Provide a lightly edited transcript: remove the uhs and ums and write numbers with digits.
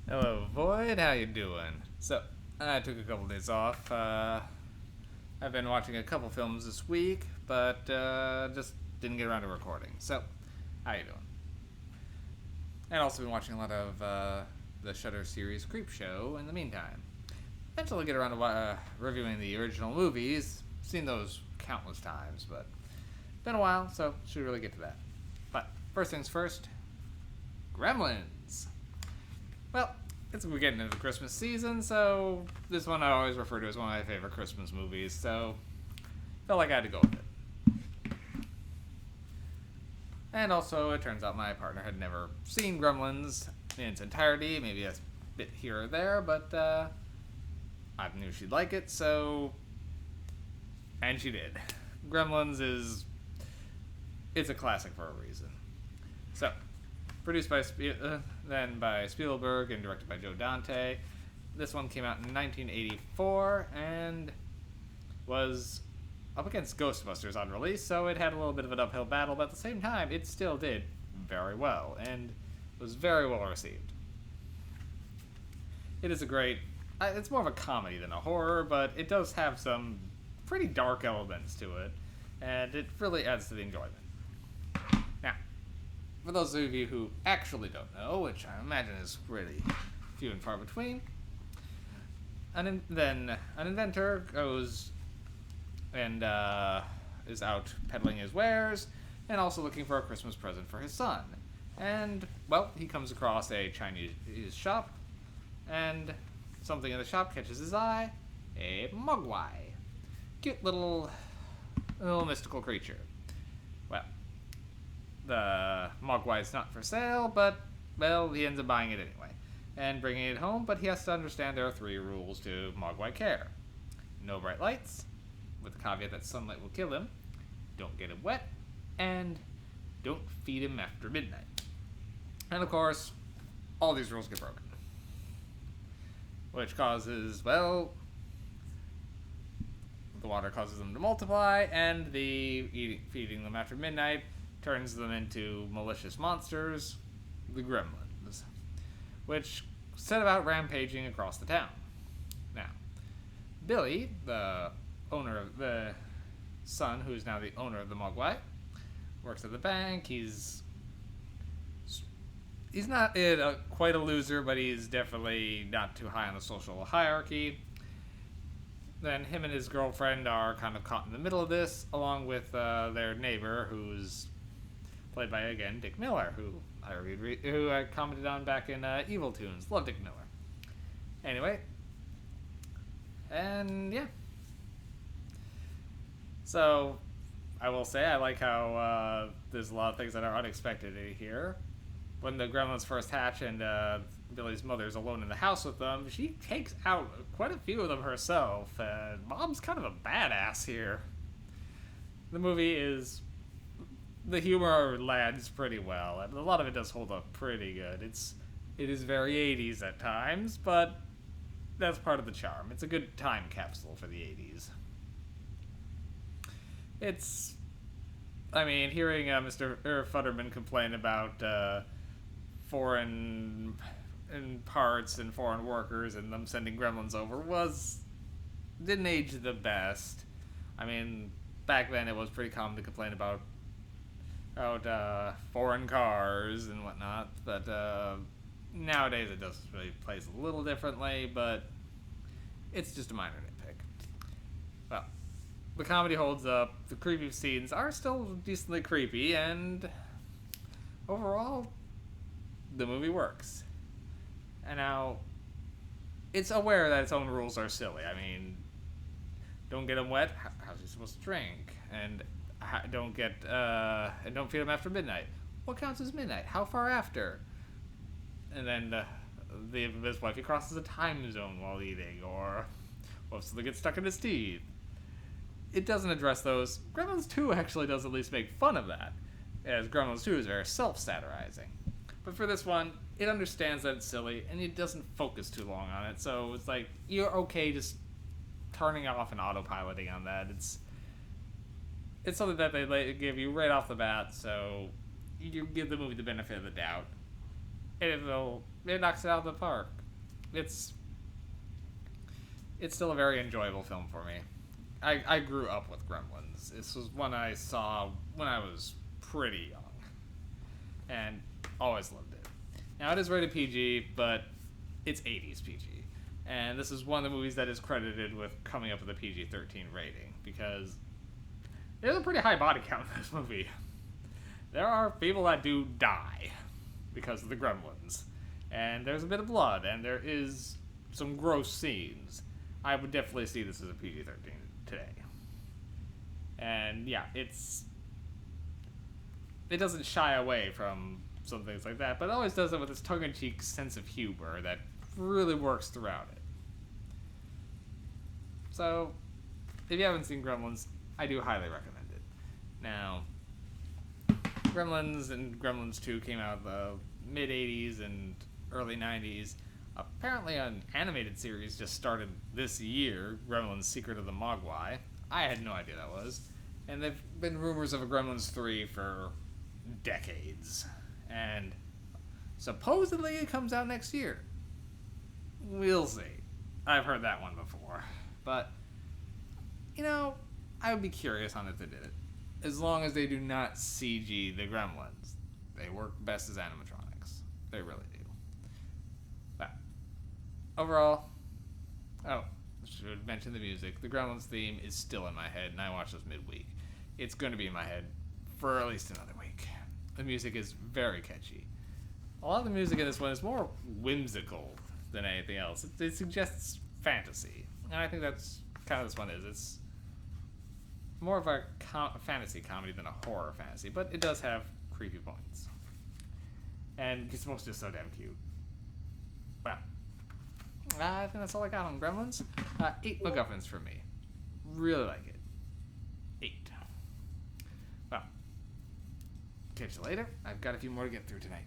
Hello, Void. How you doing? So, I took a couple days off. I've been watching a couple films this week, but just didn't get around to recording. So, how you doing? And also been watching a lot of the Shudder series Creep Show in the meantime. Eventually get around to reviewing the original movies. Seen those countless times, but been a while, so should really get to that. But first things first, Gremlins. Well, we're getting into the Christmas season, so this one I always refer to as one of my favorite Christmas movies, so felt like I had to go with it. And also, it turns out my partner had never seen Gremlins in its entirety, maybe a bit here or there, but I knew she'd like it, so... And she did. Gremlins it's a classic for a reason. So, produced by by Spielberg and directed by Joe Dante. This one came out in 1984 and was up against Ghostbusters on release, so it had a little bit of an uphill battle, but at the same time, it still did very well and was very well received. It is a great... it's more of a comedy than a horror, but it does have some pretty dark elements to it, and it really adds to the enjoyment. Now, for those of you who actually don't know, which I imagine is really few and far between, an inventor goes and is out peddling his wares and also looking for a Christmas present for his son. And, well, he comes across a Chinese shop, and something in the shop catches his eye, a mogwai. Cute little mystical creature. Well, the mogwai is not for sale, but, well, he ends up buying it anyway and bringing it home, but he has to understand there are 3 rules to mogwai care. No bright lights, with the caveat that sunlight will kill him, don't get him wet, and don't feed him after midnight. And of course, all these rules get broken. Which causes, well, the water causes them to multiply, and feeding them after midnight turns them into malicious monsters, the Gremlins, which set about rampaging across the town. Now, Billy, the owner of the son, who is now the owner of the Mogwai, works at the bank. He's not quite a loser, but he's definitely not too high on the social hierarchy. Then him and his girlfriend are kind of caught in the middle of this, along with their neighbor, who's played by, again, Dick Miller, who I commented on back in Evil Tunes. Love Dick Miller. Anyway. And, yeah. So, I will say I like how there's a lot of things that are unexpected here. When the Gremlins first hatch and Billy's mother's alone in the house with them, she takes out quite a few of them herself, and Mom's kind of a badass here. The movie is... the humor lands pretty well, and a lot of it does hold up pretty good. It is very 80s at times, but that's part of the charm. It's a good time capsule for the 80s. Hearing Mr. Futterman complain about foreign parts and foreign workers and them sending gremlins over didn't age the best. I mean, back then it was pretty common to complain about foreign cars and whatnot, but nowadays it does really plays a little differently, but it's just a minor nitpick. Well, the comedy holds up, the creepy scenes are still decently creepy, and overall, the movie works. And now, it's aware that its own rules are silly. I mean, don't get them wet, how's he supposed to drink? And don't feed them after midnight. What counts as midnight? How far after? And then his wife, he crosses a time zone while eating, or what if something gets stuck in his teeth? It doesn't address those. Gremlins 2 actually does at least make fun of that, as Gremlins 2 is very self-satirizing. But for this one, it understands that it's silly, and it doesn't focus too long on it, so it's like, you're okay just turning off and autopiloting on that. It's something that they give you right off the bat, so you give the movie the benefit of the doubt. And it knocks it out of the park. It's still a very enjoyable film for me. I grew up with Gremlins. This was one I saw when I was pretty young, and always loved it. Now, it is rated PG, but it's 80s PG. And this is one of the movies that is credited with coming up with a PG-13 rating, because there's a pretty high body count in this movie. There are people that do die because of the Gremlins. And there's a bit of blood, and there is some gross scenes. I would definitely see this as a PG-13 today. And yeah, it doesn't shy away from some things like that, but it always does it with its tongue-in-cheek sense of humor that really works throughout it. So, if you haven't seen Gremlins, I do highly recommend it. Now, Gremlins and Gremlins 2 came out in the mid-80s and early 90s. Apparently an animated series just started this year, Gremlins Secret of the Mogwai. I had no idea that was. And there've been rumors of a Gremlins 3 for decades. And supposedly it comes out next year. We'll see. I've heard that one before. But, you know, I would be curious on if they did it. As long as they do not CG the Gremlins. They work best as animatronics. They really do. But, overall, I should mention the music. The Gremlins theme is still in my head, and I watched this midweek. It's going to be in my head for at least another week. The music is very catchy. A lot of the music in this one is more whimsical than anything else. It suggests fantasy, and I think that's kind of this one is. It's more of a fantasy comedy than a horror fantasy, but it does have creepy points. And Gizmo's just so damn cute. Well, I think that's all I got on Gremlins. 8 MacGuffins for me. Really like it. 8. Well, catch you later. I've got a few more to get through tonight.